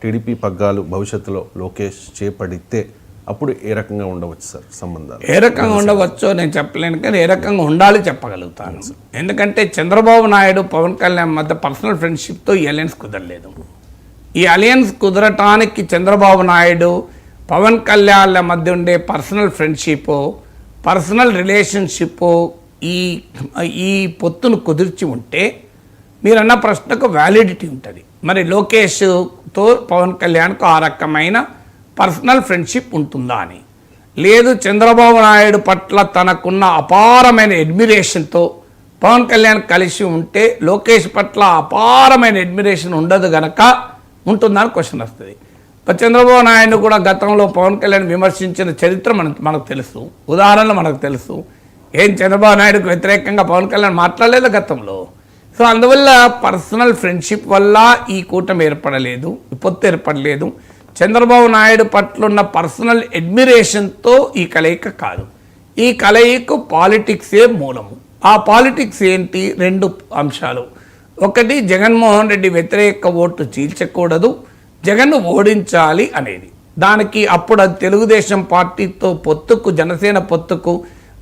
TDP పగ్గాలు భవిష్యత్తులో లోకేష్ చేపడితే అప్పుడు ఏ రకంగా ఉండవచ్చు సార్ సంబంధాలు? ఏ రకంగా ఉండవచ్చో నేను చెప్పలేను, కానీ ఏ రకంగా ఉండాలి చెప్పగలుగుతాను. ఎందుకంటే చంద్రబాబు నాయుడు పవన్ కళ్యాణ్ మధ్య పర్సనల్ ఫ్రెండ్షిప్తో ఈ అలయన్స్ కుదరలేదు. ఈ అలయన్స్ కుదరటానికి చంద్రబాబు నాయుడు పవన్ కళ్యాణ్ల మధ్య ఉండే పర్సనల్ ఫ్రెండ్షిప్, పర్సనల్ రిలేషన్షిప్ ఈ పొత్తును కుదిర్చి ఉంటే మీరన్న ప్రశ్నకు వ్యాలిడిటీ ఉంటుంది. మరి లోకేష్తో పవన్ కళ్యాణ్కు ఆ రకమైన పర్సనల్ ఫ్రెండ్షిప్ ఉంటుందా అని. లేదు, చంద్రబాబు నాయుడు పట్ల తనకున్న అపారమైన అడ్మిరేషన్తో పవన్ కళ్యాణ్ కలిసి ఉంటే లోకేష్ పట్ల అపారమైన అడ్మిరేషన్ ఉండదు గనక ఉంటుందని క్వశ్చన్ వస్తుంది. చంద్రబాబు నాయుడు కూడా గతంలో పవన్ కళ్యాణ్ విమర్శించిన చరిత్ర మనకు తెలుసు, ఉదాహరణలు మనకు తెలుసు. ఏం చంద్రబాబు నాయుడుకు వ్యతిరేకంగా పవన్ కళ్యాణ్ మాట్లాడలేదు గతంలో. సో అందువల్ల పర్సనల్ ఫ్రెండ్షిప్ వల్ల ఈ కూటమి ఏర్పడలేదు, ఈ పొత్తు ఏర్పడలేదు. చంద్రబాబు నాయుడు పట్ల ఉన్న పర్సనల్ అడ్మిరేషన్తో ఈ కలయిక కాదు. ఈ కలయిక పాలిటిక్సే మూలము. ఆ పాలిటిక్స్ ఏంటి? రెండు అంశాలు. ఒకటి, జగన్మోహన్ రెడ్డి వ్యతిరేక ఓటు చీల్చకూడదు, జగన్ను ఓడించాలి అనేది. దానికి అప్పుడు అది తెలుగుదేశం పార్టీతో పొత్తుకు, జనసేన పొత్తుకు